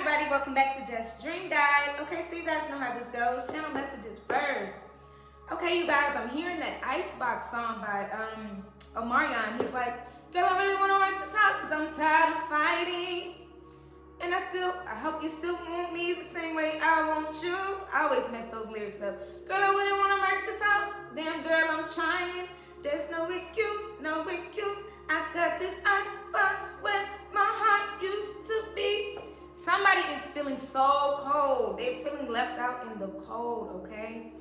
everybody, welcome back to Just Dream Guide. Okay, so you guys know how this goes. Channel messages first. Okay, you guys, I'm hearing that Icebox song by Omarion. He's like, girl, I really want to work this out because I'm tired of fighting. And I hope you still want me the same way I want you. I always mess those lyrics up. Girl, I really want to work this out. Damn, girl, I'm trying. There's no excuse, no excuse. I got this icebox where my heart used to be. Somebody is feeling so cold. They're feeling left out in the cold, okay?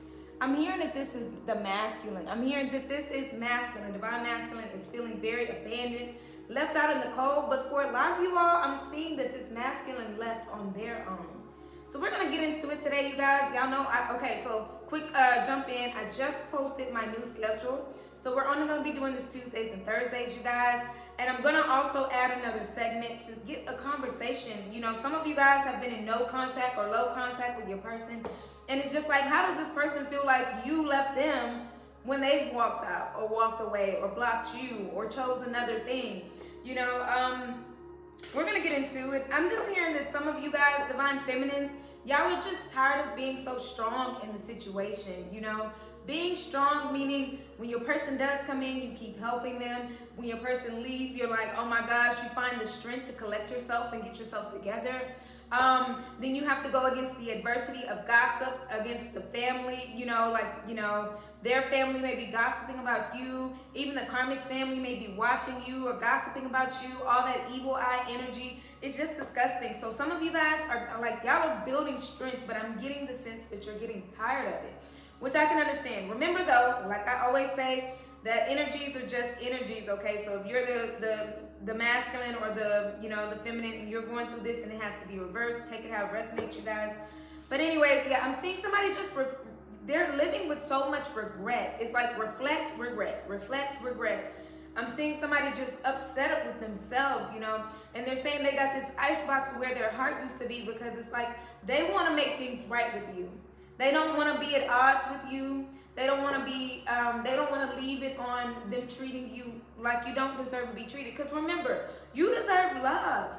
I'm hearing that this is the masculine. I'm hearing that this is masculine. Divine masculine is feeling very abandoned, left out in the cold. But for a lot of you all, I'm seeing that this masculine left on their own. So we're going to get into it today, you guys. Y'all know, okay, so quick jump in. I just posted my new schedule. So we're only going to be doing this Tuesdays and Thursdays, you guys. And I'm going to also add another segment to get a conversation. You know, some of you guys have been in no contact or low contact with your person. And it's just like, how does this person feel like you left them when they've walked out or walked away or blocked you or chose another thing? You know, we're going to get into it. I'm just hearing that some of you guys, divine feminines, y'all are just tired of being so strong in the situation, you know. Being strong, meaning when your person does come in, you keep helping them. When your person leaves, you're like, oh my gosh, you find the strength to collect yourself and get yourself together. Then you have to go against the adversity of gossip, against the family, you know, like, you know, their family may be gossiping about you. Even the karmic's family may be watching you or gossiping about you. All that evil eye energy is just disgusting. So some of you guys are like, y'all are building strength, but I'm getting the sense that you're getting tired of it, which I can understand. Remember though, like I always say, that energies are just energies, okay? So if you're the masculine or the, you know, the feminine and you're going through this and it has to be reversed, take it how it resonates, you guys. But anyways, yeah, I'm seeing somebody just, they're living with so much regret. It's like reflect, regret, reflect, regret. I'm seeing somebody just upset with themselves, you know, and they're saying they got this icebox where their heart used to be because it's like they want to make things right with you. They don't want to be at odds with you. They don't want to be, they don't want to leave it on them treating you like you don't deserve to be treated. Because remember, you deserve love.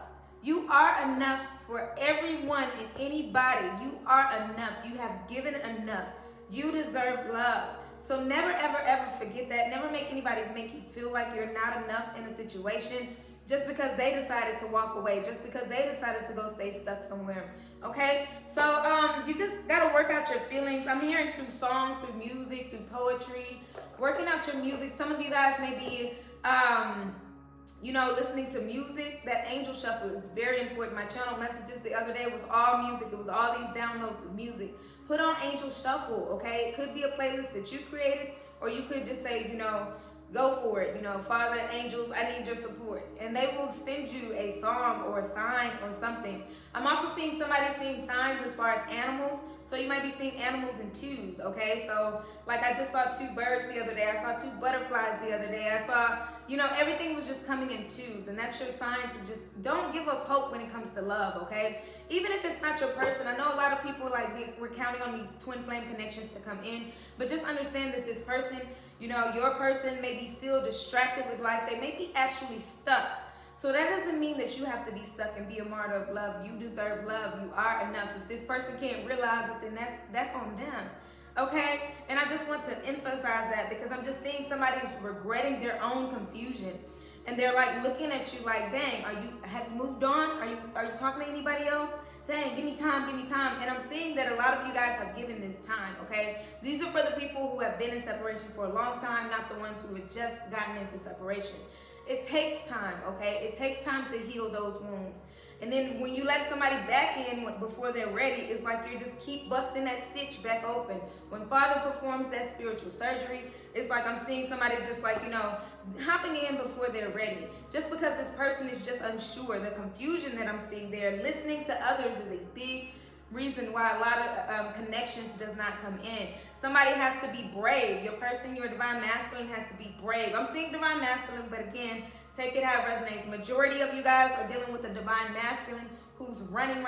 You are enough for everyone and anybody. You are enough. You have given enough. You deserve love. So never, ever, ever forget that. Never make anybody make you feel like you're not enough in a situation just because they decided to walk away, just because they decided to go stay stuck somewhere. Okay, so you just gotta work out your feelings. I'm hearing through songs, through music, through poetry, working out your music. Some of you guys may be, you know, listening to music. That angel shuffle is very important. My channel messages the other day was all music. It was all these downloads of music. Put on angel shuffle, okay? It could be a playlist that you created, or you could just say, you know, go for it. You know, Father, angels, I need your support. And they will send you a song or a sign or something. I'm also seeing somebody seeing signs as far as animals. So you might be seeing animals in twos, okay? So like I just saw two birds the other day. I saw two butterflies the other day. I saw, you know, everything was just coming in twos. And that's your sign to just don't give up hope when it comes to love, okay? Even if it's not your person. I know a lot of people, like, we're counting on these twin flame connections to come in. But just understand that this person, you know, your person may be still distracted with life. They may be actually stuck. So that doesn't mean that you have to be stuck and be a martyr of love. You deserve love. You are enough. If this person can't realize it, then that's on them. Okay? And I just want to emphasize that because I'm just seeing somebody who's regretting their own confusion. And they're like looking at you like, dang, have you moved on? Are you talking to anybody else? Dang, give me time, give me time. And I'm seeing that a lot of you guys have given this time, okay? These are for the people who have been in separation for a long time, not the ones who have just gotten into separation. It takes time, okay? It takes time to heal those wounds. And then when you let somebody back in before they're ready, it's like you just keep busting that stitch back open. When Father performs that spiritual surgery, it's like I'm seeing somebody just like, you know, hopping in before they're ready. Just because this person is just unsure, the confusion that I'm seeing there, listening to others is a big reason why a lot of connections does not come in. Somebody has to be brave. Your person, your divine masculine has to be brave. I'm seeing divine masculine, but again, take it how it resonates. Majority of you guys are dealing with a divine masculine who's running,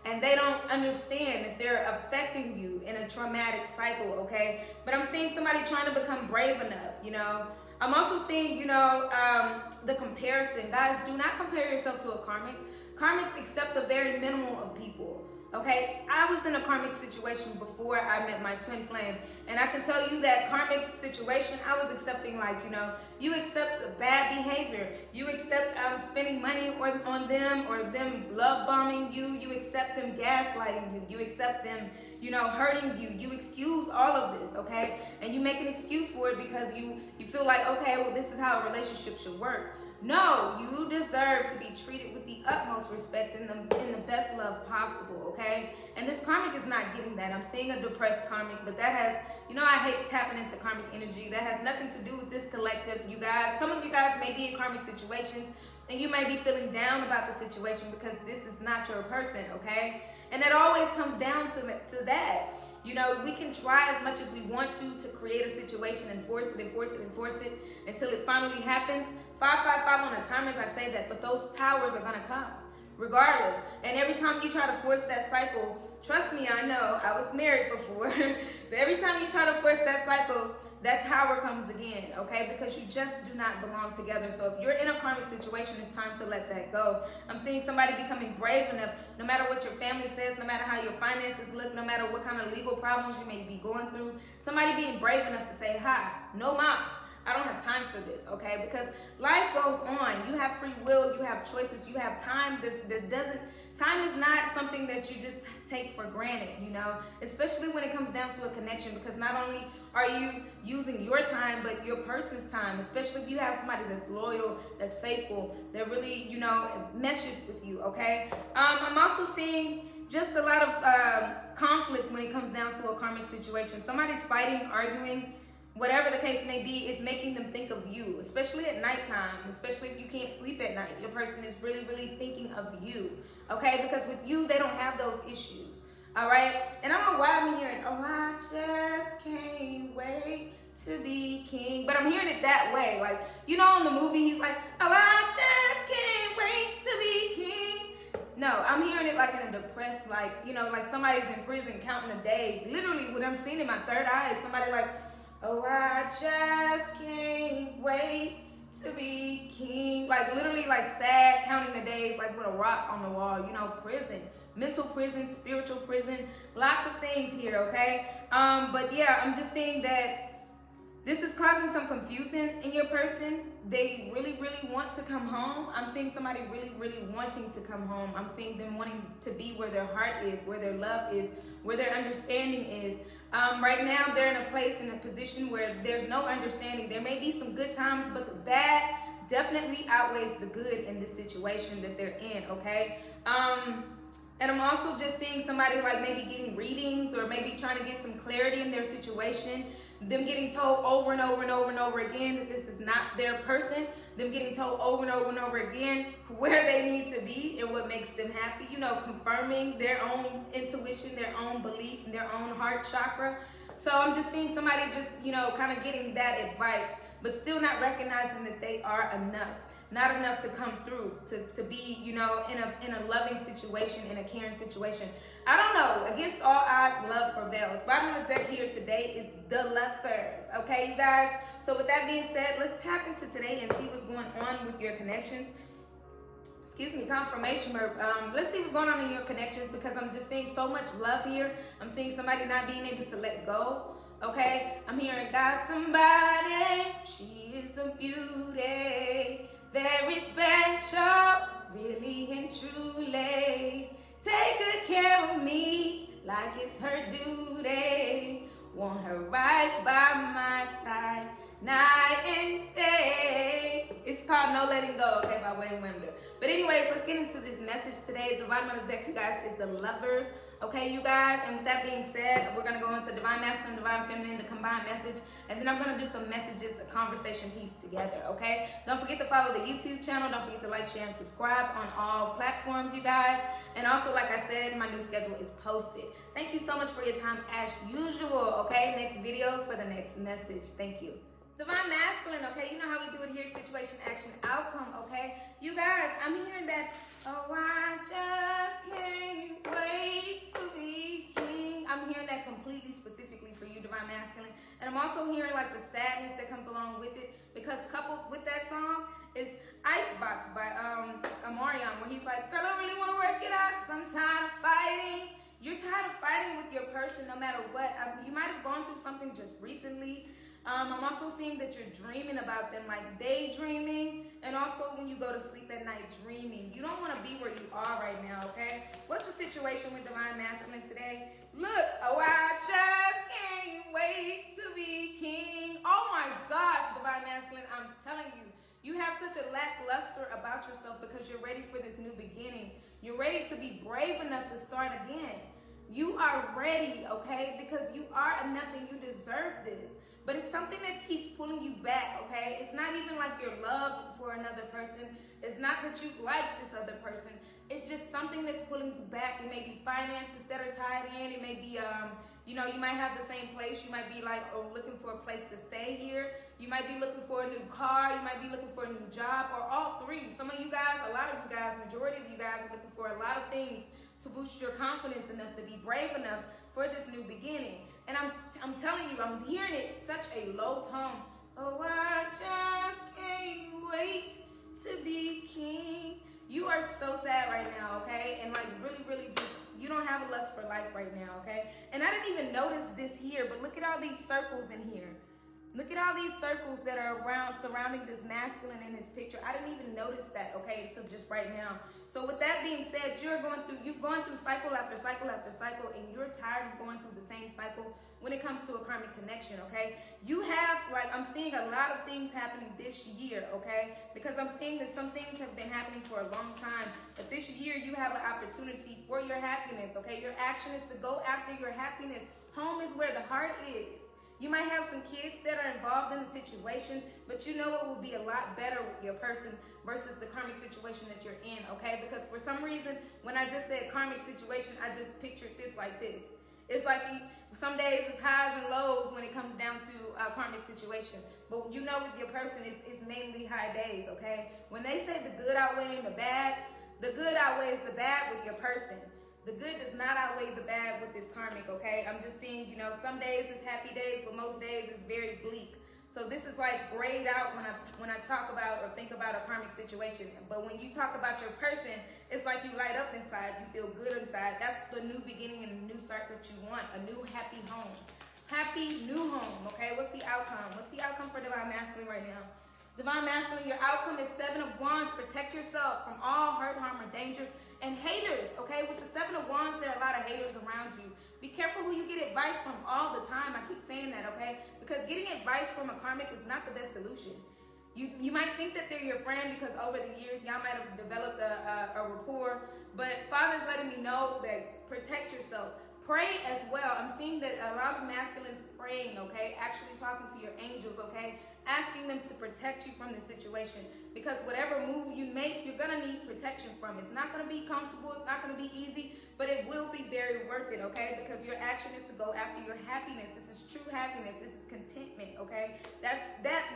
and they don't understand that they're affecting you in a traumatic cycle, okay? But I'm seeing somebody trying to become brave enough, you know? I'm also seeing, you know, the comparison. Guys, do not compare yourself to a karmic. Karmics accept the very minimal of people. Okay, I was in a karmic situation before I met my twin flame, and I can tell you that karmic situation, I was accepting, like, you accept bad behavior, you accept spending money on them, or them love bombing you, you accept them gaslighting you, you accept them, hurting you, you excuse all of this, okay, and you make an excuse for it because you feel like, okay, well, this is how a relationship should work. No, you deserve to be treated with the utmost respect and in the best love possible, okay? And this karmic is not getting that. I'm seeing a depressed karmic, but that has, I hate tapping into karmic energy. That has nothing to do with this collective, you guys. Some of you guys may be in karmic situations, and you may be feeling down about the situation because this is not your person, okay? And it always comes down to that. We can try as much as we want to create a situation and force it until it finally happens. 555 on the timers, I say that, but those towers are gonna come regardless. And every time you try to force that cycle, trust me, I know, I was married before, but every time you try to force that cycle, that tower comes again, okay? Because you just do not belong together. So if you're in a karmic situation, it's time to let that go. I'm seeing somebody becoming brave enough, no matter what your family says, no matter how your finances look, no matter what kind of legal problems you may be going through, somebody being brave enough to say, hi, no mas. I don't have time for this, okay? Because life goes on. You have free will, you have choices, you have time. Time is not something that you just take for granted, especially when it comes down to a connection, because not only are you using your time, but your person's time, especially if you have somebody that's loyal, that's faithful, that really, meshes with you, okay? I'm also seeing just a lot of conflict when it comes down to a karmic situation. Somebody's fighting, arguing, whatever the case may be, is making them think of you, especially at nighttime, especially if you can't sleep at night. Your person is really, really thinking of you, okay? Because with you, they don't have those issues, all right? And I don't know why I'm hearing, oh, I just can't wait to be king. But I'm hearing it that way. Like, in the movie, he's like, oh, I just can't wait to be king. No, I'm hearing it like in a depressed, like somebody's in prison counting the days. Literally, what I'm seeing in my third eye is somebody like, oh, I just can't wait to be king. Like literally like sad, counting the days, like with a rock on the wall, prison, mental prison, spiritual prison, lots of things here, okay? But yeah, I'm just saying that this is causing some confusion in your person. They really, really want to come home. I'm seeing somebody really, really wanting to come home. I'm seeing them wanting to be where their heart is, where their love is, where their understanding is. Right now, they're in a place, in a position where there's no understanding. There may be some good times, but the bad definitely outweighs the good in this situation that they're in, okay? And I'm also just seeing somebody like maybe getting readings or maybe trying to get some clarity in their situation. Them getting told over and over and over and over again that this is not their person. Them getting told over and over and over again where they need to be and what makes them happy. Confirming their own intuition, their own belief, and their own heart chakra. So I'm just seeing somebody just, kind of getting that advice, but still not recognizing that they are enough. Not enough to come through, to be, in a loving situation, in a caring situation. I don't know. Against all odds, love prevails. Bottom of the deck here today is the Lovers. Okay, you guys? So with that being said, let's tap into today and see what's going on with your connections. Excuse me, confirmation. Let's see what's going on in your connections, because I'm just seeing so much love here. I'm seeing somebody not being able to let go. Okay? I'm hearing got somebody. She is a beauty. Very special, really and truly. Take good care of me like it's her duty. Want her right by my side, night and day. It's called No Letting Go, okay, by Wayne Wonder. But anyways, let's get into this message today. The bottom of the deck, you guys, is the Lovers. Okay, you guys, and with that being said, we're going to go into Divine Masculine, Divine Feminine, the combined message, and then I'm going to do some messages, a conversation piece together, okay? Don't forget to follow the YouTube channel. Don't forget to like, share, and subscribe on all platforms, you guys. And also, like I said, my new schedule is posted. Thank you so much for your time as usual, okay? Next video for the next message. Thank you. Divine Masculine, okay? You know how we do it here, situation, action, outcome, okay? You guys, I'm hearing that, oh, I just can't wait to be king. I'm hearing that completely specifically for you, Divine Masculine. And I'm also hearing like the sadness that comes along with it, because coupled with that song is Icebox by Omarion, where he's like, girl, I really it out because I'm tired of fighting. You're tired of fighting with your person no matter what. You might have gone through something just recently. I'm also seeing that you're dreaming about them, like daydreaming, and also when you go to sleep at night, dreaming. You don't want to be where you are right now, okay? What's the situation with Divine Masculine today? Look, oh, I just can't wait to be king. Oh my gosh, Divine Masculine, I'm telling you. You have such a lackluster about yourself because you're ready for this new beginning. You're ready to be brave enough to start again. You are ready, okay? Because you are enough and you deserve this. But it's something that keeps pulling you back, okay? It's not even like your love for another person. It's not that you like this other person. It's just something that's pulling you back. It may be finances that are tied in. It may be, you might have the same place. You might be like, looking for a place to stay here. You might be looking for a new car. You might be looking for a new job, or all three. Some of you guys, a lot of you guys, majority of you guys are looking for a lot of things to boost your confidence enough to be brave enough for this new beginning. And I'm telling you, I'm hearing it such a low tone. Oh, I just can't wait to be king. You are so sad right now, okay? And like really just, you don't have a lust for life right now, okay? And I didn't even notice this here, but look at all these circles in here. Look at all these circles that are surrounding this masculine in this picture. I didn't even notice that, okay, until just right now. So with that being said, you've gone through cycle after cycle after cycle, and you're tired of going through the same cycle when it comes to a karmic connection, okay? You have, I'm seeing a lot of things happening this year, okay? Because I'm seeing that some things have been happening for a long time, but this year you have an opportunity for your happiness, okay? Your action is to go after your happiness. Home is where the heart is. You might have some kids that are involved in the situation, but you know it will be a lot better with your person versus the karmic situation that you're in, okay? Because for some reason, when I just said karmic situation, I just pictured this like this. It's like some days it's highs and lows when it comes down to a karmic situation. But you know with your person, it's mainly high days, okay? When they say the good outweighing the good outweighs the bad with your person. The good does not outweigh the bad with this karmic, okay? I'm just seeing, some days is happy days, but most days is very bleak. So this is like grayed out when I talk about or think about a karmic situation. But when you talk about your person, it's like you light up inside. You feel good inside. That's the new beginning and the new start that you want. A new happy home. Happy new home, okay? What's the outcome? What's the outcome for Divine Masculine right now? Divine Masculine, your outcome is 7 of Wands. Protect yourself from all hurt, harm, or danger. And haters, okay? With the 7 of Wands, there are a lot of haters around you. Be careful who you get advice from all the time. I keep saying that, okay? Because getting advice from a karmic is not the best solution. You might think that they're your friend because over the years, y'all might have developed a rapport. But Father's letting me know that protect yourself. Pray as well. I'm seeing that a lot of masculines praying, okay? Actually talking to your angels, okay? Asking them to protect you from this situation. Because whatever move you make, you're going to need protection from. It's not going to be comfortable. It's not going to be easy. But it will be very worth it, okay? Because your action is to go after your happiness. This is true happiness. This is contentment, okay?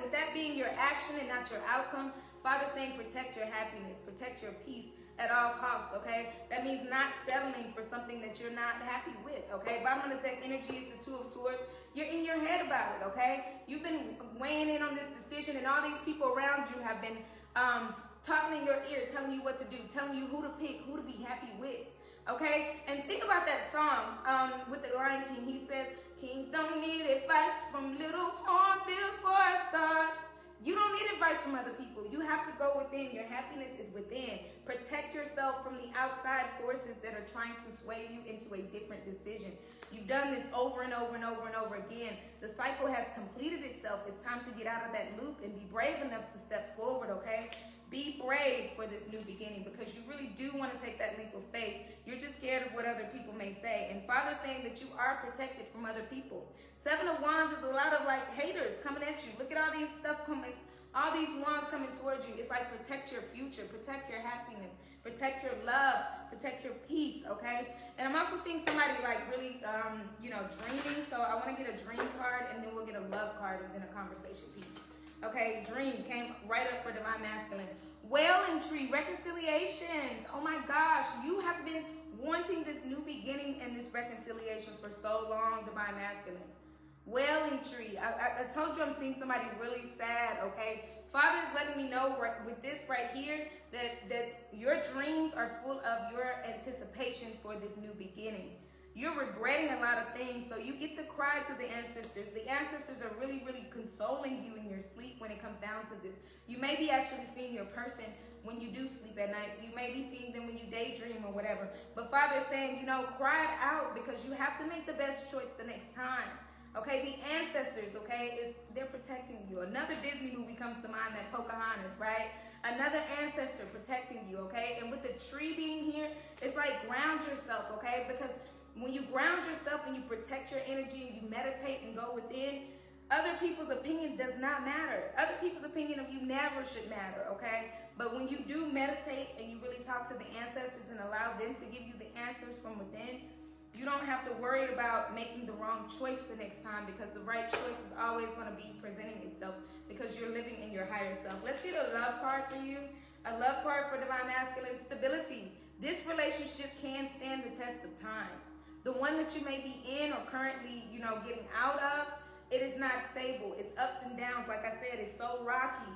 With that being your action and not your outcome, Father's saying protect your happiness. Protect your peace at all costs, okay? That means not settling for something that you're not happy with, okay? Bottom of the deck energy is the 2 of Swords. You're in your head about it, okay? You've been weighing in on this decision, and all these people around you have been talking in your ear, telling you what to do, telling you who to pick, who to be happy with, okay? And think about that song with the Lion King. He says, kings don't need advice from little hornbills for a start. You don't need advice from other people. You have to go within. Your happiness is within. Protect yourself from the outside forces that are trying to sway you into a different decision. You've done this over and over and over and over again. The cycle has completed itself. It's time to get out of that loop and be brave enough to step forward, okay? Be brave for this new beginning because you really do want to take that leap of faith. You're just scared of what other people may say. And Father's saying that you are protected from other people. 7 of Wands is a lot of haters coming at you. Look at all these stuff coming, all these wands coming towards you. It's like protect your future, protect your happiness, protect your love, protect your peace, okay? And I'm also seeing somebody really, dreaming. So I want to get a dream card and then we'll get a love card and then a conversation piece. Okay, dream came right up for Divine Masculine. Wailing tree, reconciliations. Oh my gosh, you have been wanting this new beginning and this reconciliation for so long, Divine Masculine. Wailing tree. I told you I'm seeing somebody really sad, okay? Father's letting me know with this right here that your dreams are full of your anticipation for this new beginning. You're regretting a lot of things, so you get to cry to the ancestors. The ancestors are really, really consoling you in your sleep when it comes down to this. You may be actually seeing your person when you do sleep at night. You may be seeing them when you daydream or whatever. But Father is saying, cry it out, because you have to make the best choice the next time. Okay, the ancestors, okay, they're protecting you. Another Disney movie comes to mind, that Pocahontas, right? Another ancestor protecting you, okay? And with the tree being here, it's like ground yourself, okay? Because when you ground yourself and you protect your energy and you meditate and go within, other people's opinion does not matter. Other people's opinion of you never should matter, okay? But when you do meditate and you really talk to the ancestors and allow them to give you the answers from within, you don't have to worry about making the wrong choice the next time, because the right choice is always going to be presenting itself, because you're living in your higher self. Let's get a love card for you. A love card for Divine Masculine. Stability. This relationship can stand the test of time. The one that you may be in or currently, getting out of, it is not stable. It's ups and downs. Like I said, it's so rocky.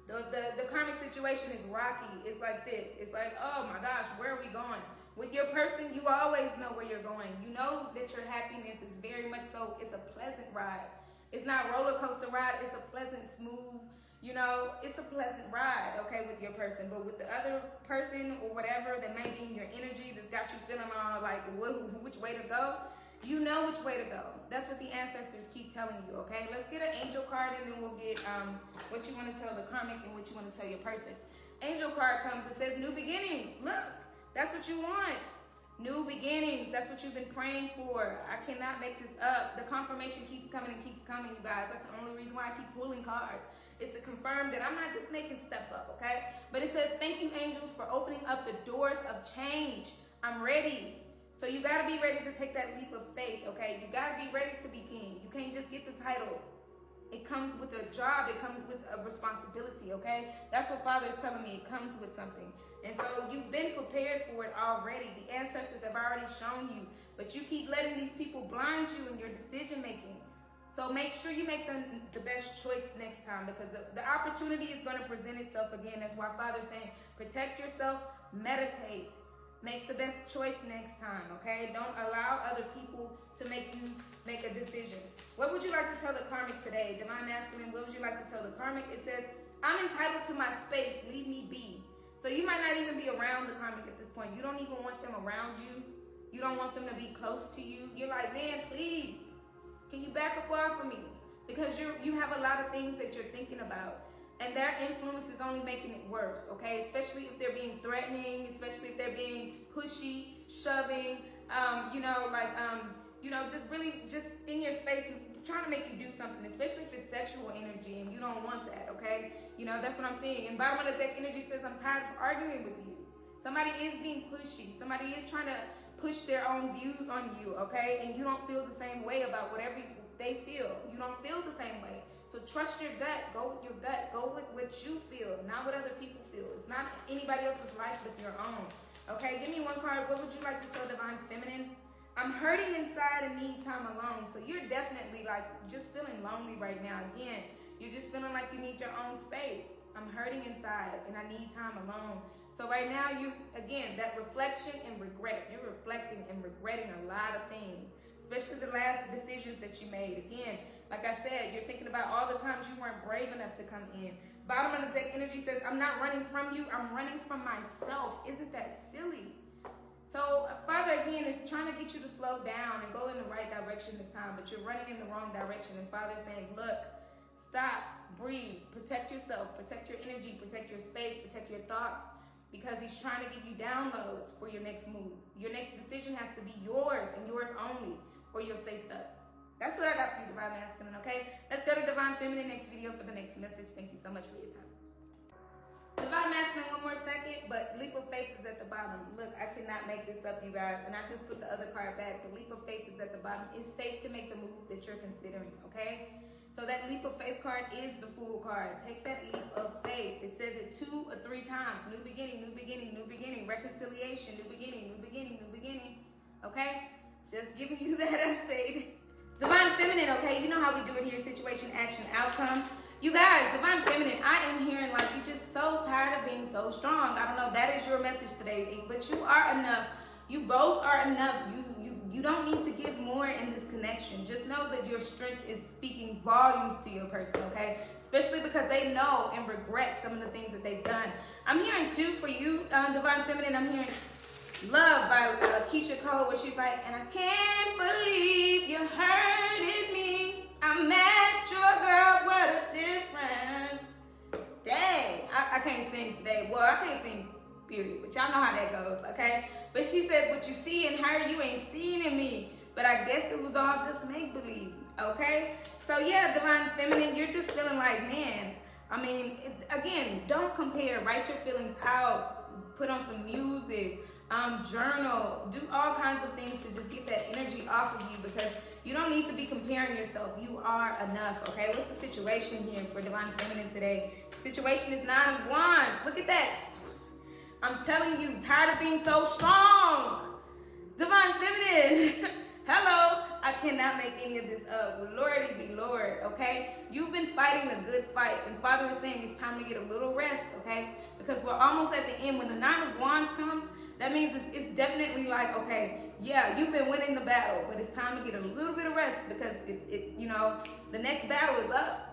The karmic situation is rocky. It's like this. It's like, oh my gosh, where are we going? With your person, you always know where you're going. You know that your happiness is very much so, it's a pleasant ride. It's not roller coaster ride. It's a pleasant, smooth, it's a pleasant ride, okay, with your person. But with the other person or whatever that may be in your energy that's got you feeling all like, which way to go, you know which way to go. That's what the ancestors keep telling you, okay? Let's get an angel card, and then we'll get what you want to tell the karmic and what you want to tell your person. Angel card comes, it says new beginnings. Look, that's what you want. New beginnings. That's what you've been praying for. I cannot make this up. The confirmation keeps coming and keeps coming, you guys. That's the only reason why I keep pulling cards. It's to confirm that I'm not just making stuff up, okay? But it says, thank you, angels, for opening up the doors of change. I'm ready. So you got to be ready to take that leap of faith, okay? You got to be ready to be king. You can't just get the title. It comes with a job. It comes with a responsibility, okay? That's what Father is telling me. It comes with something. And so you've been prepared for it already. The ancestors have already shown you. But you keep letting these people blind you in your decision making. So make sure you make the best choice next time, because the opportunity is going to present itself again. That's why Father's saying, protect yourself, meditate. Make the best choice next time, okay? Don't allow other people to make you make a decision. What would you like to tell the karmic today? Divine Masculine, what would you like to tell the karmic? It says, I'm entitled to my space. Leave me be. So you might not even be around the karmic at this point. You don't even want them around you. You don't want them to be close to you. You're like, man, please, can you back up off of me? Because you have a lot of things that you're thinking about. And their influence is only making it worse, okay? Especially if they're being threatening, especially if they're being pushy, shoving, just in your space, trying to make you do something, especially if it's sexual energy and you don't want that, okay? That's what I'm seeing. And bottom of the deck energy says, I'm tired of arguing with you. Somebody is being pushy. Somebody is trying to push their own views on you, okay? And you don't feel the same way about whatever they feel. You don't feel the same way. So trust your gut. Go with your gut. Go with what you feel, not what other people feel. It's not anybody else's life but your own. Okay, give me one card. What would you like to tell Divine Feminine? I'm hurting inside and need time alone. So you're definitely like just feeling lonely right now. Again, you're just feeling like you need your own space. I'm hurting inside and I need time alone. So right now, again, that reflection and regret. You're reflecting and regretting a lot of things, especially the last decisions that you made. Again, like I said, you're thinking about all the times you weren't brave enough to come in. Bottom of the deck energy says, I'm not running from you, I'm running from myself. Isn't that silly? So Father, again, is trying to get you to slow down and go in the right direction this time, but you're running in the wrong direction. And Father's saying, look, stop, breathe, protect yourself, protect your energy, protect your space, protect your thoughts, because he's trying to give you downloads for your next move. Your next decision has to be yours and yours only, or you'll stay stuck. That's what I got for you, Divine Masculine, okay? Let's go to Divine Feminine next video for the next message. Thank you so much for your time. Divine Masculine, one more second, but leap of faith is at the bottom. Look, I cannot make this up, you guys, and I just put the other card back. The leap of faith is at the bottom. It's safe to make the moves that you're considering, okay? So that leap of faith card is the Fool card. Take that leap of faith. It says it 2 or 3 times. New beginning, new beginning, new beginning. Reconciliation, new beginning, new beginning, new beginning. Okay? Just giving you that update. Divine Feminine, okay? You know how we do it here. Situation, action, outcome. You guys, Divine Feminine, I am hearing like you're just so tired of being so strong. I don't know, that is your message today, but you are enough. You both are enough. You don't need to give more in this connection. Just know that your strength is speaking volumes to your person, okay? Especially because they know and regret some of the things that they've done. I'm hearing too for you, Divine Feminine, I'm hearing Love by Keisha Cole, where she's like, and I can't believe you hurted me. I met your girl, what a difference. Dang, I can't sing today. Well, I can't sing, period, but y'all know how that goes, okay? But she says, what you see in her, you ain't seen in me. But I guess it was all just make-believe, okay? So yeah, Divine Feminine, you're just feeling like, man, I mean, again, don't compare. Write your feelings out. Put on some music. Journal. Do all kinds of things to just get that energy off of you, because you don't need to be comparing yourself. You are enough, okay? What's the situation here for Divine Feminine today? Situation is 9 of Wands. Look at that. I'm telling you, tired of being so strong. Divine Feminine. Hello. I cannot make any of this up. Lordy be Lord, okay? You've been fighting a good fight, and Father is saying it's time to get a little rest, okay? Because we're almost at the end. When the 9 of Wands comes, that means it's definitely like, okay, yeah, you've been winning the battle, but it's time to get a little bit of rest, because you know, the next battle is up.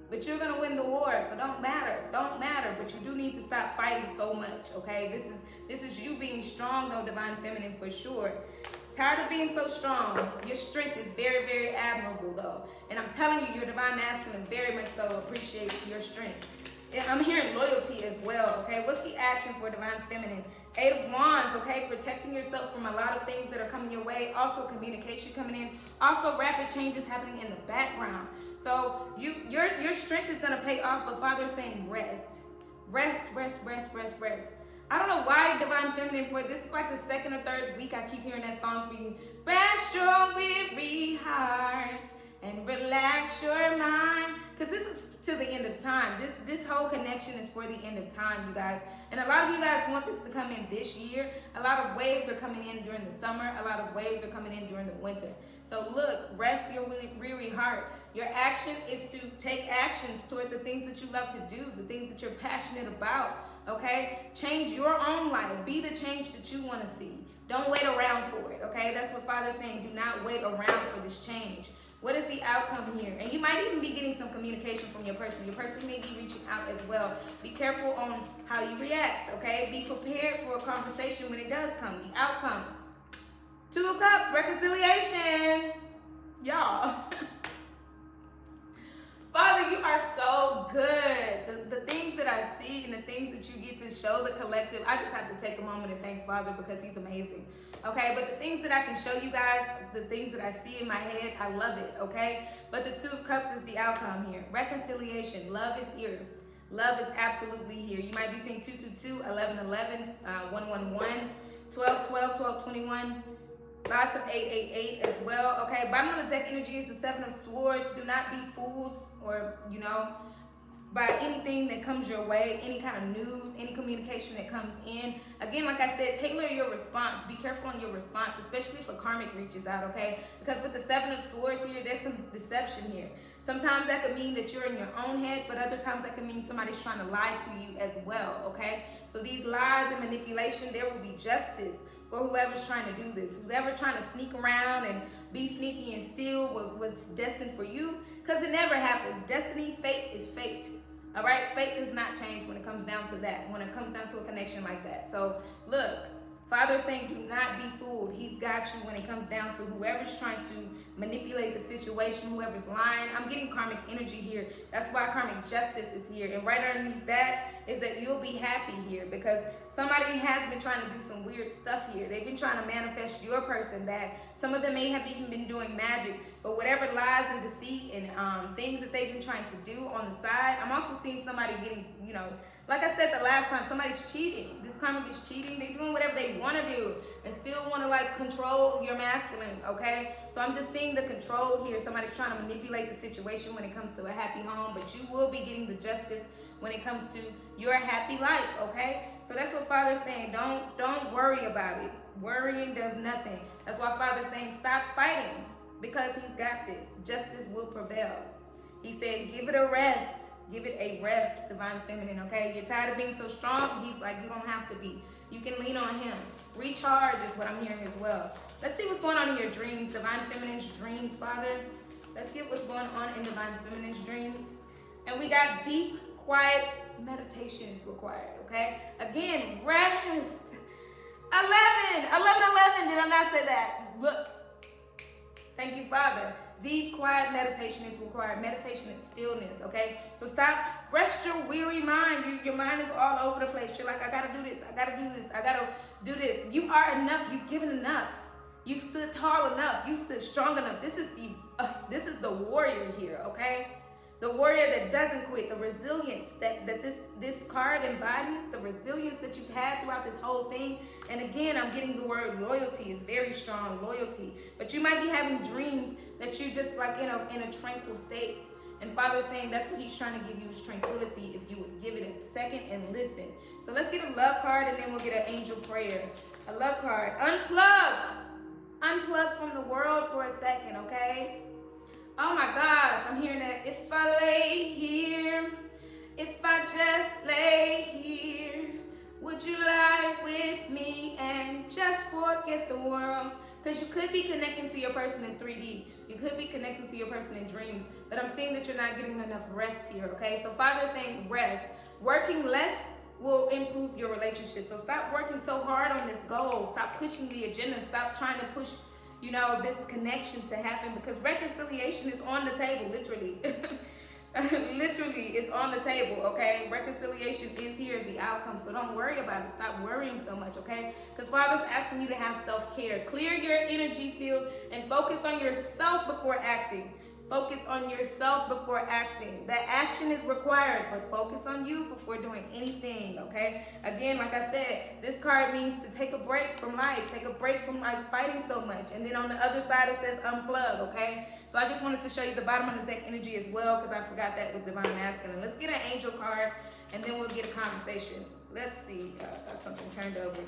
But you're gonna win the war, so don't matter, but you do need to stop fighting so much, okay? This is you being strong though, Divine Feminine, for sure. Tired of being so strong. Your strength is very, very admirable though. And I'm telling you, your Divine Masculine very much so appreciates your strength. And I'm hearing loyalty as well, okay? What's the action for Divine Feminine? 8 of Wands, okay? Protecting yourself from a lot of things that are coming your way. Also communication coming in. Also rapid changes happening in the background. So your strength is gonna pay off, but Father is saying rest. Rest. I don't know why, Divine Feminine, for this is like the second or third week I keep hearing that song for you. Rest your weary heart and relax your mind. Because this is to the end of time. This whole connection is for the end of time, you guys. And a lot of you guys want this to come in this year. A lot of waves are coming in during the summer. A lot of waves are coming in during the winter. So look, rest your weary heart. Your action is to take actions toward the things that you love to do, the things that you're passionate about, okay? Change your own life. Be the change that you want to see. Don't wait around for it, okay? That's what Father's saying. Do not wait around for this change. What is the outcome here? And you might even be getting some communication from your person. Your person may be reaching out as well. Be careful on how you react, okay? Be prepared for a conversation when it does come. The outcome. 2 of Cups, reconciliation. Y'all. Father, you are so good. The things that I see and the things that you get to show the collective, I just have to take a moment and thank Father, because he's amazing. Okay, but the things that I can show you guys, the things that I see in my head, I love it, okay? But the 2 of Cups is the outcome here. Reconciliation. Love is here. Love is absolutely here. You might be seeing 222, 1111, 111, 1212, 1221. Lots of 888 as well, okay? Bottom of the deck energy is the 7 of Swords. Do not be fooled or, you know, by anything that comes your way, any kind of news, any communication that comes in. Again, like I said, tailor your response. Be careful in your response, especially if a karmic reaches out, okay? Because with the 7 of Swords here, there's some deception here. Sometimes that could mean that you're in your own head, but other times that could mean somebody's trying to lie to you as well, okay? So these lies and manipulation, there will be justice for whoever's trying to do this. Whoever's trying to sneak around and be sneaky and steal what's destined for you, because it never happens. Destiny, fate is fate. All right, fate does not change when it comes down to that, when it comes down to a connection like that. So look, Father's saying do not be fooled. He's got you when it comes down to whoever's trying to manipulate the situation, whoever's lying. I'm getting karmic energy here. That's why karmic justice is here. And right underneath that is that you'll be happy here, because somebody has been trying to do some weird stuff here. They've been trying to manifest your person back. Some of them may have even been doing magic, but whatever lies and deceit and things that they've been trying to do on the side, I'm also seeing somebody getting, you know, like I said the last time, somebody's cheating. This karmic is cheating. They're doing whatever they want to do and still want to like control your masculine, okay? So I'm just seeing the control here. Somebody's trying to manipulate the situation when it comes to a happy home, but you will be getting the justice when it comes to your happy life, okay? So that's what Father's saying. Don't worry about it. Worrying does nothing. That's why Father's saying stop fighting, because he's got this. Justice will prevail. He said, give it a rest. Give it a rest, divine feminine, okay? You're tired of being so strong? He's like, you don't have to be. You can lean on him. Recharge is what I'm hearing as well. Let's see what's going on in your dreams, divine feminine's dreams, Father. Let's get what's going on in divine feminine's dreams. And we got deep, quiet meditation required, okay? Again, rest. 11. Did I not say that? Look. Thank you, Father. Deep, quiet meditation is required. Meditation and stillness, okay? So stop, rest your weary mind. Your mind is all over the place. You're like, I gotta do this, I gotta do this, I gotta do this. You are enough, you've given enough. You've stood tall enough, you stood strong enough. This is the warrior here, okay? The warrior that doesn't quit, the resilience that this card embodies, the resilience that you've had throughout this whole thing. And again, I'm getting the word loyalty is very strong, loyalty. But you might be having dreams that you just like in a tranquil state. And Father's saying that's what he's trying to give you is tranquility if you would give it a second and listen. So let's get a love card and then we'll get an angel prayer. A love card. Unplug. Unplug from the world for a second, okay? Oh my gosh, I'm hearing that. If I lay here, if I just lay here, would you lie with me and just forget the world? Because you could be connecting to your person in 3D. You could be connecting to your person in dreams. But I'm seeing that you're not getting enough rest here, okay? So Father's saying rest. Working less will improve your relationship. So stop working so hard on this goal. Stop pushing the agenda. Stop trying to push this connection to happen, because reconciliation is on the table, literally. Literally, it's on the table, okay? Reconciliation is here as the outcome, so don't worry about it. Stop worrying so much, okay? Because Father's asking you to have self-care. Clear your energy field and focus on yourself before acting. Focus on yourself before acting. That action is required, but focus on you before doing anything, okay? Again, like I said, this card means to take a break from life. Take a break from like fighting so much. And then on the other side, it says unplug, okay? So I just wanted to show you the bottom of the deck energy as well, because I forgot that with Divine Masculine. Let's get an angel card, and then we'll get a conversation. Let's see. Got something turned over.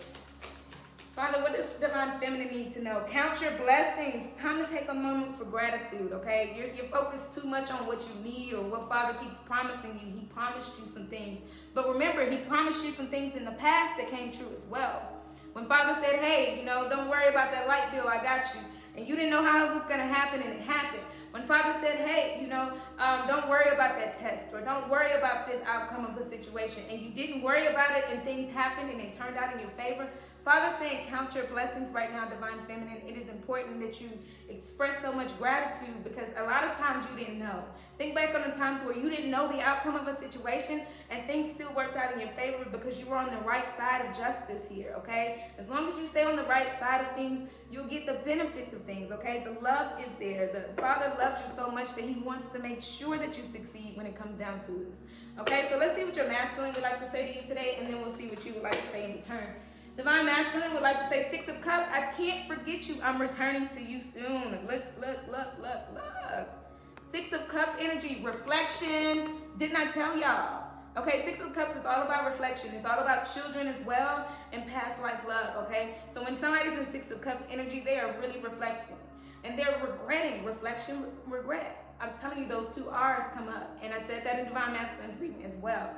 Father, what does Divine Feminine need to know? Count your blessings. Time to take a moment for gratitude, okay? You're focused too much on what you need or what Father keeps promising you. He promised you some things. But remember, he promised you some things in the past that came true as well. When Father said, hey, don't worry about that light bill, I got you. And you didn't know how it was going to happen, and it happened. When Father said, hey, don't worry about that test, or don't worry about this outcome of the situation, and you didn't worry about it and things happened and it turned out in your favor, Father's saying count your blessings right now, Divine Feminine. It is important that you express so much gratitude, because a lot of times you didn't know. Think back on the times where you didn't know the outcome of a situation and things still worked out in your favor because you were on the right side of justice here, okay? As long as you stay on the right side of things, you'll get the benefits of things, okay? The love is there. The Father loves you so much that he wants to make sure that you succeed when it comes down to this. Okay, so let's see what your masculine would like to say to you today, and then we'll see what you would like to say in return. Divine Masculine would like to say, 6 of Cups, I can't forget you. I'm returning to you soon. Look. 6 of Cups energy, reflection. Didn't I tell y'all? Okay, 6 of Cups is all about reflection. It's all about children as well and past life love, okay? So when somebody's in 6 of Cups energy, they are really reflecting. And they're regretting. Reflection, regret. I'm telling you, those 2 R's come up. And I said that in Divine Masculine's reading as well.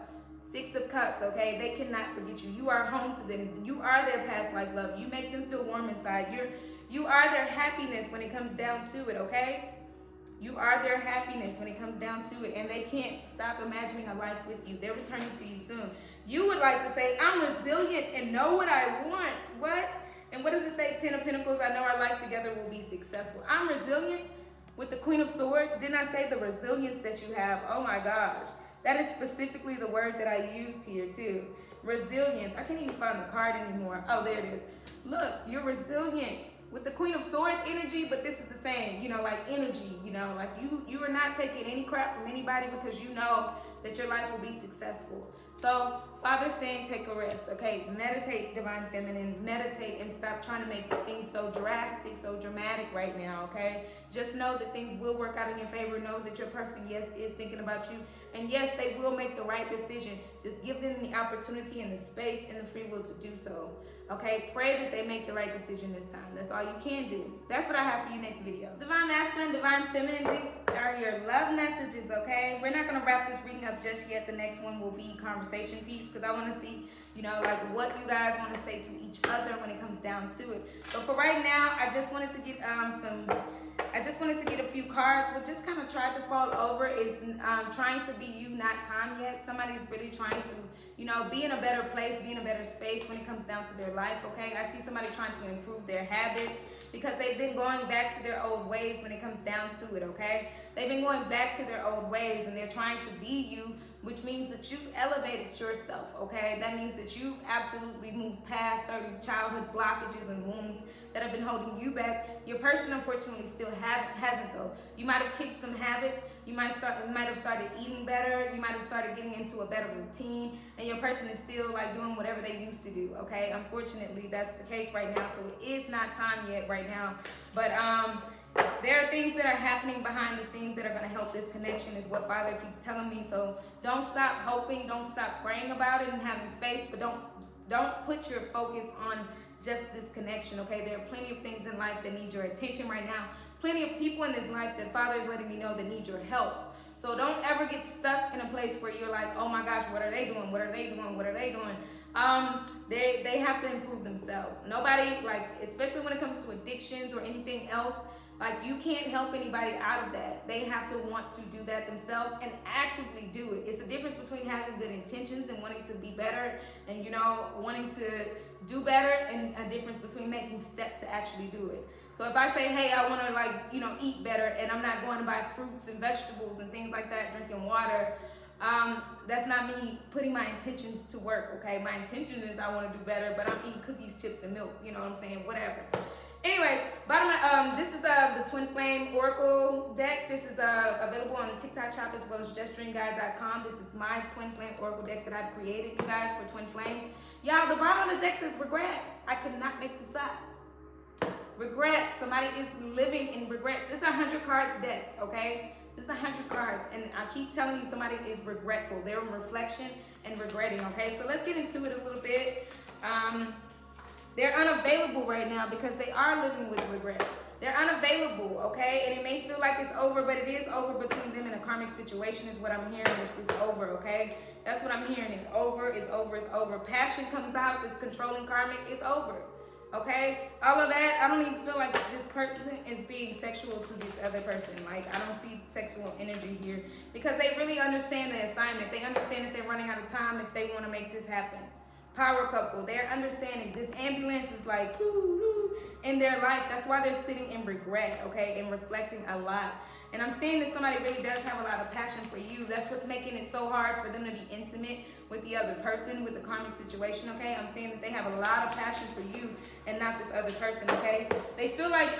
6 of Cups, okay? They cannot forget you. You are home to them. You are their past life love. You make them feel warm inside. You are their happiness when it comes down to it, okay? You are their happiness when it comes down to it. And they can't stop imagining a life with you. They're returning to you soon. You would like to say, I'm resilient and know what I want. What? And what does it say? 10 of Pentacles, I know our life together will be successful. I'm resilient with the Queen of Swords. Didn't I say the resilience that you have? Oh my gosh. That is specifically the word that I used here too. Resilience. I can't even find the card anymore. Oh, there it is. Look, you're resilient with the Queen of Swords energy, but this is the same, like energy, like you are not taking any crap from anybody because you know that your life will be successful. So Father's saying take a rest, okay? Meditate, Divine Feminine, meditate and stop trying to make things so drastic, so dramatic right now, okay? Just know that things will work out in your favor. Know that your person, yes, is thinking about you. And yes, they will make the right decision. Just give them the opportunity and the space and the free will to do so. Okay, pray that they make the right decision this time. That's all you can do. That's what I have for you next video. Divine Masculine, Divine Feminine, these are your love messages, okay? We're not gonna wrap this reading up just yet. The next one will be conversation piece because I wanna see, like what you guys wanna say to each other when it comes down to it. So for right now, I just wanted to get a few cards. What just kind of tried to fall over is trying to be you, not time yet. Somebody's really trying to, be in a better place, be in a better space when it comes down to their life, okay? I see somebody trying to improve their habits because they've been going back to their old ways when it comes down to it, okay? They've been going back to their old ways and they're trying to be you, which means that you've elevated yourself, okay? That means that you've absolutely moved past certain childhood blockages and wounds that have been holding you back. Your person, unfortunately, still hasn't though. You might have kicked some habits. You might have started eating better. You might have started getting into a better routine, and your person is still like doing whatever they used to do, okay? Unfortunately, that's the case right now, so it is not time yet right now. But there are things that are happening behind the scenes that are going to help this connection is what Father keeps telling me. So don't stop hoping, don't stop praying about it and having faith, but don't put your focus on just this connection, okay? There are plenty of things in life that need your attention right now. Plenty of people in this life that Father is letting me know that need your help. So don't ever get stuck in a place where you're like, oh my gosh, what are they doing? What are they doing? What are they doing? They have to improve themselves. Nobody, like, especially when it comes to addictions or anything else, like, you can't help anybody out of that. They have to want to do that themselves and actively do it. It's a difference between having good intentions and wanting to be better and, wanting to do better, and a difference between making steps to actually do it. So if I say, hey, I want to eat better, and I'm not going to buy fruits and vegetables and things like that, drinking water, that's not me putting my intentions to work, okay? My intention is I want to do better, but I'm eating cookies, chips, and milk, you know what I'm saying? Whatever. Anyways, this is the Twin Flame Oracle deck. This is available on the TikTok shop as well as justdreamguide.com. This is my Twin Flame Oracle deck that I've created, you guys, for Twin Flames. Y'all, the bottom of the deck says regrets. I cannot make this up. Regrets. Somebody is living in regrets. It's a 100 cards deck, okay? It's 100 cards, and I keep telling you somebody is regretful. They're in reflection and regretting, okay? So let's get into it a little bit. They're unavailable right now because they are living with regrets. They're unavailable, okay? And it may feel like it's over, but it is over between them in a karmic situation is what I'm hearing. It's over, okay? That's what I'm hearing. It's over, it's over, it's over. Passion comes out, this controlling karmic, it's over, okay? All of that, I don't even feel like this person is being sexual to this other person. Like, I don't see sexual energy here because they really understand the assignment. They understand that they're running out of time if they want to make this happen. Power couple, they're understanding this ambulance is like in their life. That's why they're sitting in regret, okay, and reflecting a lot. And I'm seeing that somebody really does have a lot of passion for you. That's what's making it so hard for them to be intimate with the other person, with the karmic situation, okay? I'm seeing that they have a lot of passion for you and not this other person, okay? They feel like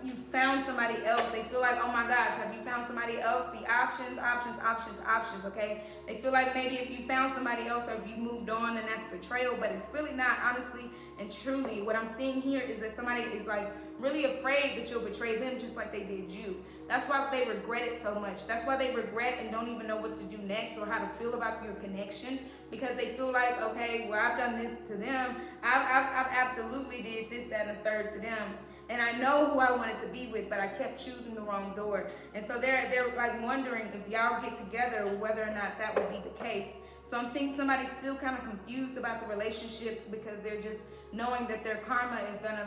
you found somebody else. They feel like, oh my gosh, have you found somebody else? The options, okay? They feel like maybe if you found somebody else or if you moved on, then that's betrayal, but it's really not, honestly and truly. What I'm seeing here is that somebody is like really afraid that you'll betray them just like they did you. That's why they regret it so much. That's why they regret and don't even know what to do next or how to feel about your connection, because they feel like, okay, well, I've done this to them. I've absolutely did this, that, and the third to them. And I know who I wanted to be with, but I kept choosing the wrong door. And so they're like wondering if y'all get together, whether or not that would be the case. So I'm seeing somebody still kind of confused about the relationship because they're just knowing that their karma is gonna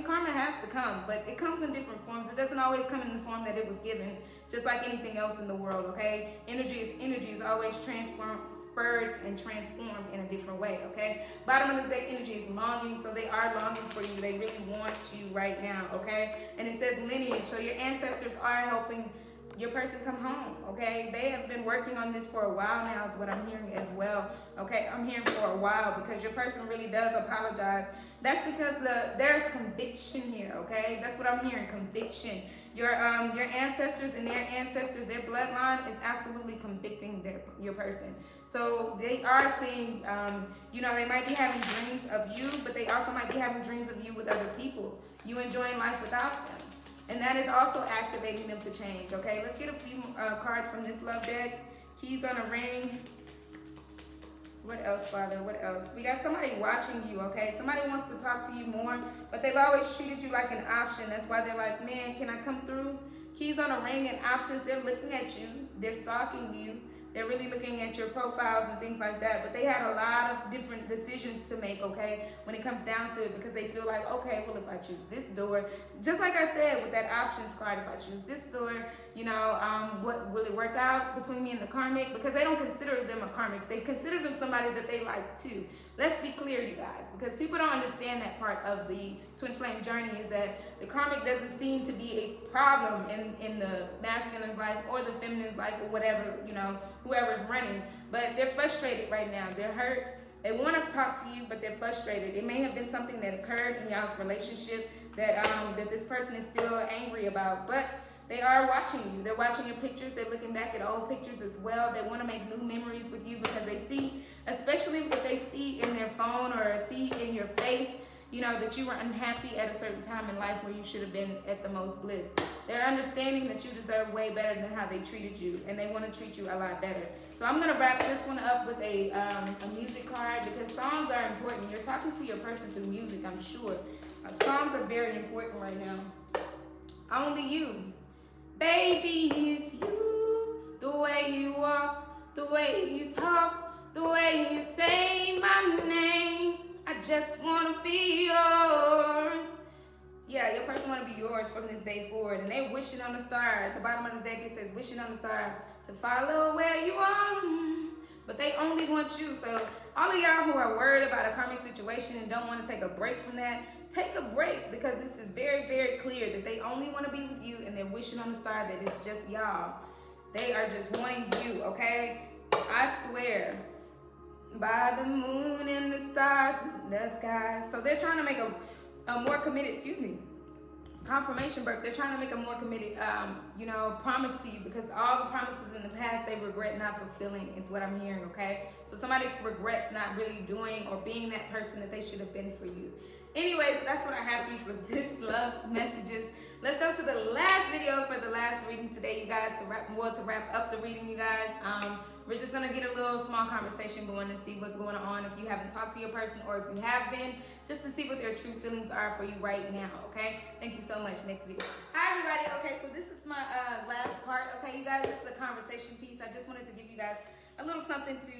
karma has to come, but it comes in different forms. It doesn't always come in the form that it was given, just like anything else in the world, okay? Energy is always transferred and transformed in a different way, okay? Bottom of the deck energy is longing, so they are longing for you. They really want you right now, okay? And it says lineage, so your ancestors are helping your person come home, okay? They have been working on this for a while now is what I'm hearing as well, okay? I'm hearing for a while because your person really does apologize. That's because there's conviction here, okay? That's what I'm hearing, conviction. Your ancestors and their ancestors, their bloodline is absolutely convicting your person. So they are seeing, they might be having dreams of you, but they also might be having dreams of you with other people. You enjoying life without them. And that is also activating them to change, okay? Let's get a few cards from this love deck. Keys on a ring. What else, Father? What else? We got somebody watching you, okay? Somebody wants to talk to you more, but they've always treated you like an option. That's why they're like, man, can I come through? Keys on a ring and options. They're looking at you. They're stalking you. They're really looking at your profiles and things like that. But they had a lot of different decisions to make, okay, when it comes down to it, because they feel like, okay, well, if I choose this door, just like I said with that options card, if I choose this door, you know, what will it work out between me and the karmic? Because they don't consider them a karmic. They consider them somebody that they like too. Let's be clear, you guys, because people don't understand that part of the twin flame journey, is that the karmic doesn't seem to be a problem in the masculine's life or the feminine's life or whatever, you know, whoever's running. But they're frustrated right now. They're hurt. They want to talk to you, but they're frustrated. It may have been something that occurred in y'all's relationship that that this person is still angry about, but they are watching you. They're watching your pictures. They're looking back at old pictures as well. They want to make new memories with you because they see, especially what they see in their phone or see in your face, you know, that you were unhappy at a certain time in life where you should have been at the most bliss. They're understanding that you deserve way better than how they treated you, and they want to treat you a lot better. So I'm going to wrap this one up with a music card, because songs are important. You're talking to your person through music, I'm sure. Songs are very important right now. Only you. Baby, it's you. The way you walk, the way you talk, the way you say my name. I just want to be yours. Yeah, your person want to be yours from this day forward. And they're wishing on the star. At the bottom of the deck, it says wishing on the star to follow where you are. But they only want you. So all of y'all who are worried about a karmic situation and don't want to take a break from that, take a break, because this is very, very clear that they only want to be with you, and they're wishing on the star that it's just y'all. They are just wanting you, okay? I swear. By the moon and the stars in the sky. So they're trying to make a more committed, confirmation birth. They're trying to make a more committed, promise to you, because all the promises in the past they regret not fulfilling is what I'm hearing, okay? So somebody regrets not really doing or being that person that they should have been for you. Anyways, that's what I have for you for this love messages. Let's go to the last video for the last reading today, you guys, to wrap up the reading, you guys. We're just gonna get a little small conversation going and see what's going on if you haven't talked to your person, or if you have been, just to see what their true feelings are for you right now, okay? Thank you so much. Next video. Hi, everybody. Okay, so this is my last part, okay, you guys? This is a conversation piece. I just wanted to give you guys a little something to,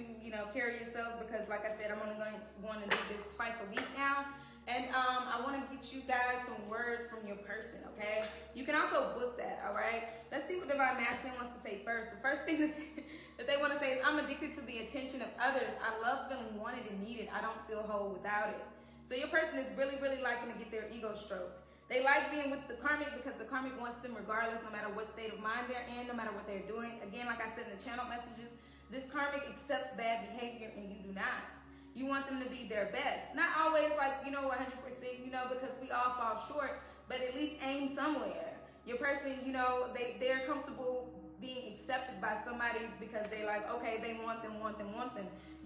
carry yourself, because like I said, I'm only going to do this twice a week now. And I want to get you guys some words from your person, okay? You can also book that, all right? Let's see what Divine Masculine wants to say first. The first thing that they want to say is, I'm addicted to the attention of others. I love feeling wanted and needed. I don't feel whole without it. So your person is really, really liking to get their ego stroked. They like being with the karmic because the karmic wants them regardless, no matter what state of mind they're in, no matter what they're doing. Again, like I said in the channel messages, this karmic accepts bad behavior and you do not. You want them to be their best. Not always 100%, because we all fall short, but at least aim somewhere. Your person, they're comfortable being accepted by somebody because they like, okay, they want them.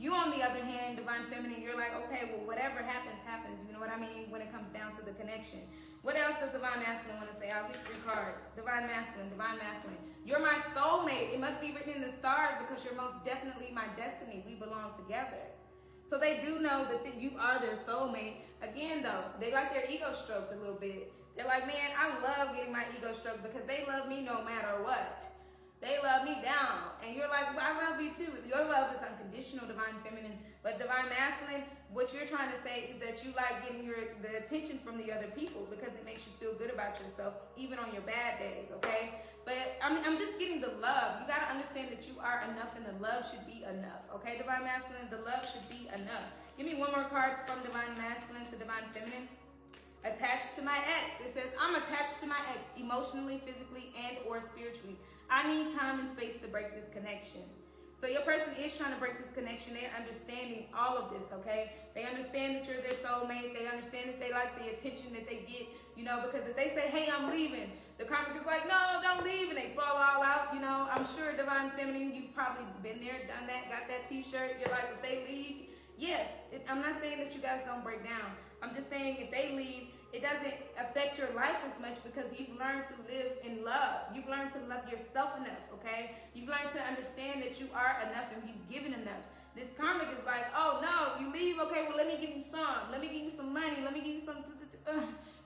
You, on the other hand, Divine Feminine, you're like, okay, well, whatever happens, happens. You know what I mean? When it comes down to the connection. What else does Divine Masculine want to say? I'll get 3 cards. Divine Masculine. You're my soulmate. It must be written in the stars, because you're most definitely my destiny. We belong together. So they do know that you are their soulmate. Again, though, they like their ego stroked a little bit. They're like, man, I love getting my ego stroked because they love me no matter what. They love me down. And you're like, well, I love you too. Your love is unconditional, Divine Feminine. But Divine Masculine, what you're trying to say is that you like getting the attention from the other people, because it makes you feel good about yourself, even on your bad days, okay? But I'm just getting the love. You got to understand that you are enough, and the love should be enough, okay? Divine Masculine, the love should be enough. Give me one more card from Divine Masculine to Divine Feminine. Attached to my ex. It says, I'm attached to my ex emotionally, physically, and or spiritually. I need time and space to break this connection. So your person is trying to break this connection. They're understanding all of this, okay? They understand that you're their soulmate. They understand that they like the attention that they get, because if they say, hey, I'm leaving, the karmic is like, no, don't leave, and they fall all out, I'm sure, Divine Feminine, you've probably been there, done that, got that t-shirt. You're like, if they leave, yes, I'm not saying that you guys don't break down. I'm just saying if they leave, it doesn't affect your life as much, because you've learned to live in love. You've learned to love yourself enough, okay? You've learned to understand that you are enough and you've given enough. This karmic is like, oh no, you leave, okay, well let me give you some. Let me give you some money. Let me give you some,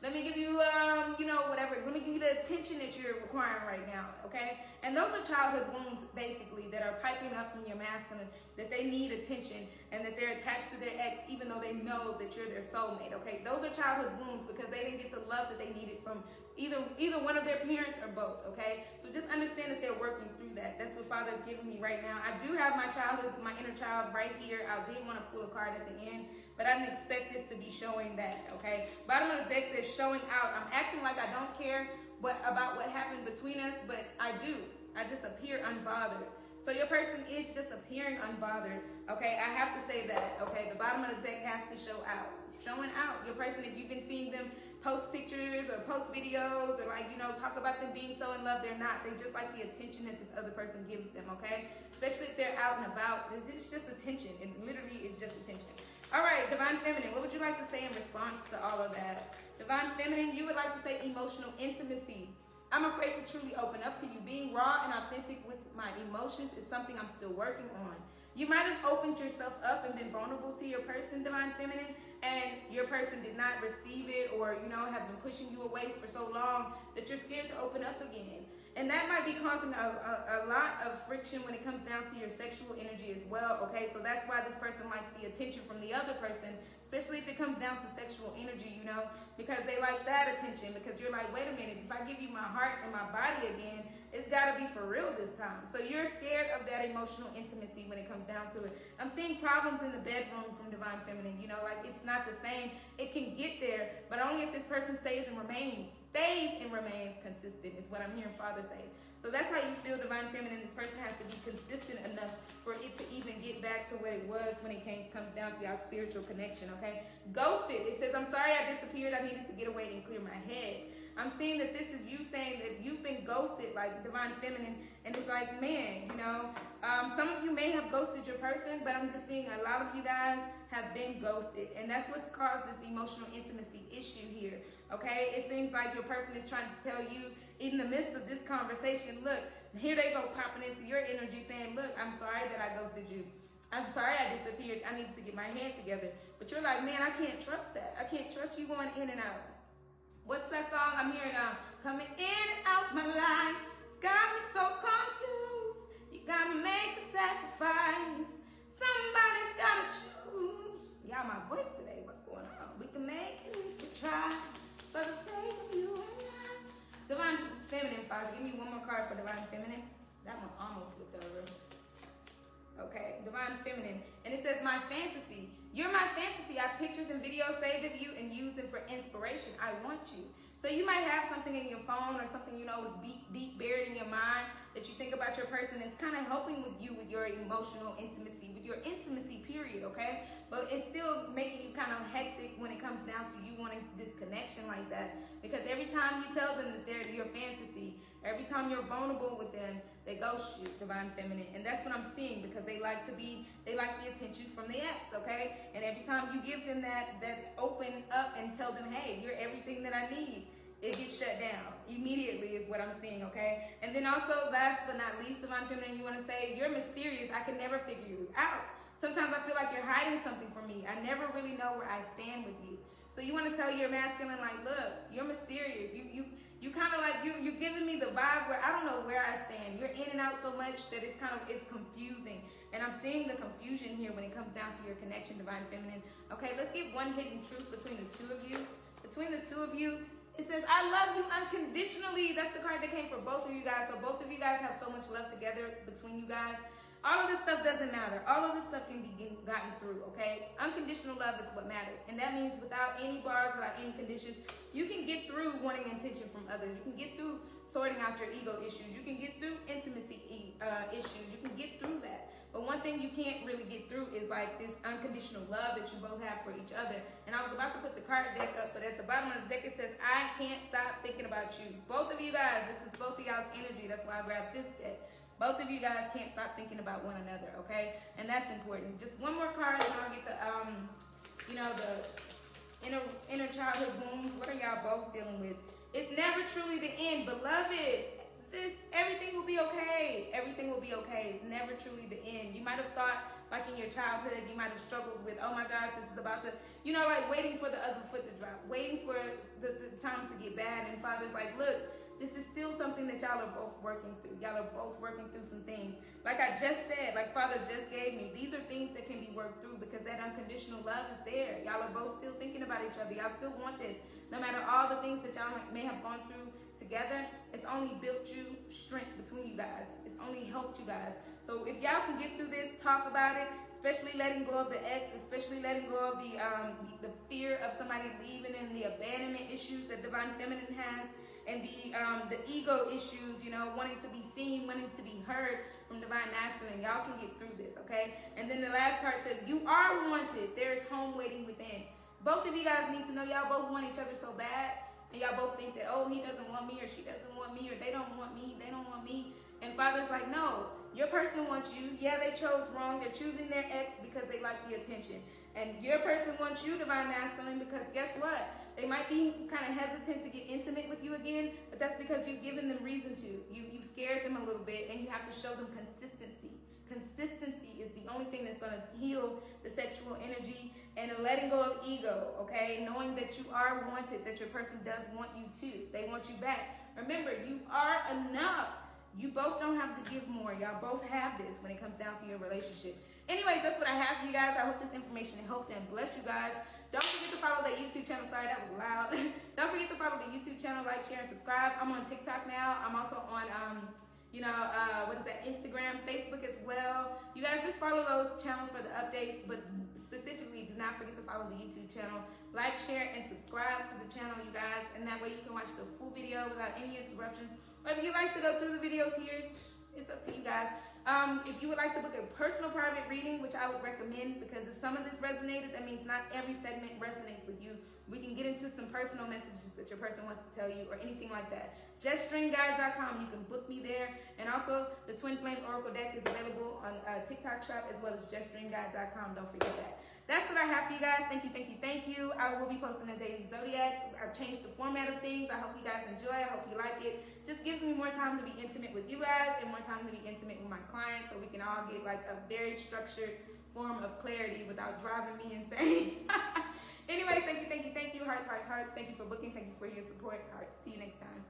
let me give you, whatever. Let me give you the attention that you're requiring right now, okay? And those are childhood wounds, basically, that are piping up from your masculine, that they need attention and that they're attached to their ex, even though they know that you're their soulmate, okay? Those are childhood wounds because they didn't get the love that they needed from either one of their parents or both, okay? So just understand that they're working through that. That's what Father is giving me right now. I do have my childhood, my inner child right here. I did want to pull a card at the end, but I didn't expect this to be showing that, okay? Bottom of the deck says showing out. I'm acting like I don't care about what happened between us, but I do. I just appear unbothered. So your person is just appearing unbothered, okay? I have to say that, okay? The bottom of the deck has to show out. Showing out. Your person, if you've been seeing them post pictures or post videos or talk about them being so in love, they're not. They just like the attention that this other person gives them, okay? Especially if they're out and about. It's just attention. It literally is just attention. All right, Divine Feminine, what would you like to say in response to all of that? Divine Feminine, you would like to say emotional intimacy. I'm afraid to truly open up to you. Being raw and authentic with my emotions is something I'm still working on. You might have opened yourself up and been vulnerable to your person, Divine Feminine, and your person did not receive it or, have been pushing you away for so long that you're scared to open up again. And that might be causing a lot of friction when it comes down to your sexual energy as well, okay? So that's why this person likes the attention from the other person, especially if it comes down to sexual energy, because they like that attention, because you're like, wait a minute, if I give you my heart and my body again, it's got to be for real this time. So you're scared of that emotional intimacy when it comes down to it. I'm seeing problems in the bedroom from Divine Feminine, it's not the same. It can get there, but only if this person stays and remains consistent is what I'm hearing Father say. So that's how you feel, Divine Feminine. This person has to be consistent enough for it to even get back to what it was when it comes down to our spiritual connection, okay? Ghosted. It says, I'm sorry I disappeared. I needed to get away and clear my head. I'm seeing that this is you saying that you've been ghosted, like Divine Feminine, and it's like, man, some of you may have ghosted your person, but I'm just seeing a lot of you guys have been ghosted, and that's what's caused this emotional intimacy issue here, okay? It seems like your person is trying to tell you in the midst of this conversation, look, here they go popping into your energy saying, look, I'm sorry that I ghosted you. I'm sorry I disappeared. I need to get my head together. But you're like, man, I can't trust that. I can't trust you going in and out. What's that song I'm hearing now? Coming in and out my life. It's got me so confused. You gotta make a sacrifice. Somebody's gotta choose. Y'all, my voice today, what's going on? We can make it, we can try. For the sake of you and I. Divine Feminine, Father. Give me one more card for Divine Feminine. That one almost flipped over. Okay, Divine Feminine. And it says, my fantasy. You're my fantasy. I have pictures and videos saved of you and use them for inspiration. I want you. So you might have something in your phone or something, deep buried in your mind that you think about your person. It's kind of helping with you with your emotional intimacy, with your intimacy period, okay? But it's still making you kind of hectic when it comes down to you wanting this connection like that. Because every time you tell them that they're your fantasy, every time you're vulnerable with them, they ghost you, Divine Feminine. And that's what I'm seeing because they like the attention from the ex, okay? And every time you give them that open up and tell them, hey, you're everything that I need, it gets shut down immediately is what I'm seeing, okay? And then also, last but not least, Divine Feminine, you want to say, you're mysterious. I can never figure you out. Sometimes I feel like you're hiding something from me. I never really know where I stand with you. So you want to tell your masculine, like, look, you're mysterious. You kind of like, you're giving me the vibe where I don't know where I stand. You're in and out so much that it's confusing. And I'm seeing the confusion here when it comes down to your connection, Divine Feminine. Okay, let's get one hidden truth between the two of you. Between the two of you, it says, I love you unconditionally. That's the card that came for both of you guys. So both of you guys have so much love together between you guys. All of this stuff doesn't matter. All of this stuff can be gotten through, okay? Unconditional love is what matters. And that means without any bars, without any conditions, you can get through wanting attention from others. You can get through sorting out your ego issues. You can get through intimacy issues. You can get through that. But one thing you can't really get through is like this unconditional love that you both have for each other. And I was about to put the card deck up, but at the bottom of the deck it says, I can't stop thinking about you. Both of you guys, this is both of y'all's energy. That's why I grabbed this deck. Both of you guys can't stop thinking about one another, okay? And that's important. Just one more card and I'll get the inner childhood wounds. What are y'all both dealing with? It's never truly the end, beloved. Everything will be okay. Everything will be okay. It's never truly the end. You might have thought like in your childhood, you might have struggled with, oh my gosh, this is about to, you know, like waiting for the other foot to drop, waiting for the times to get bad. And Father's like, look, this is still something that y'all are both working through. Y'all are both working through some things. Like I just said, like Father just gave me, these are things that can be worked through because that unconditional love is there. Y'all are both still thinking about each other. Y'all still want this. No matter all the things that y'all may have gone through together, it's only built you strength between you guys. It's only helped you guys. So if y'all can get through this, talk about it, especially letting go of the ex, especially letting go of the fear of somebody leaving and the abandonment issues that Divine Feminine has, and the ego issues, you know, wanting to be seen, wanting to be heard from Divine Masculine. Y'all can get through this, okay? And then the last part says, you are wanted. There is home waiting within. Both of you guys need to know y'all both want each other so bad, and y'all both think that, oh, he doesn't want me, or she doesn't want me, or they don't want me, they don't want me. And Father's like, no, your person wants you. Yeah, they chose wrong. They're choosing their ex because they like the attention. And your person wants you, Divine Masculine, because guess what? They might be kind of hesitant to get intimate with you again, but that's because you've given them reason to. You've scared them a little bit, and you have to show them consistency. Consistency is the only thing that's going to heal the sexual energy, and letting go of ego, okay? Knowing that you are wanted, that your person does want you too. They want you back. Remember, you are enough. You both don't have to give more. Y'all both have this when it comes down to your relationship. Anyways, that's what I have for you guys. I hope this information helped and blessed you guys. Don't forget to follow the YouTube channel. Sorry, that was loud. Don't forget to follow the YouTube channel, like, share, and subscribe. I'm on TikTok now. I'm also on, Instagram, Facebook as well. You guys just follow those channels for the updates, but specifically do not forget to follow the YouTube channel. Like, share, and subscribe to the channel, you guys, and that way you can watch the full video without any interruptions. Or if you like to go through the videos here, it's up to you guys. If you would like to book a personal private reading, which I would recommend, because if some of this resonated, that means not every segment resonates with you. We can get into some personal messages that your person wants to tell you or anything like that. JustDreamGuide.com, you can book me there. And also, the Twin Flame Oracle deck is available on TikTok Shop as well as JustDreamGuide.com. Don't forget that. That's what I have for you guys. Thank you, thank you, thank you. I will be posting a daily zodiacs. I've changed the format of things. I hope you guys enjoy. I hope you like it. Just gives me more time to be intimate with you guys and more time to be intimate with my clients, so we can all get like a very structured form of clarity without driving me insane. Anyways, thank you, thank you, thank you. Hearts, hearts, hearts. Thank you for booking. Thank you for your support. All right, see you next time.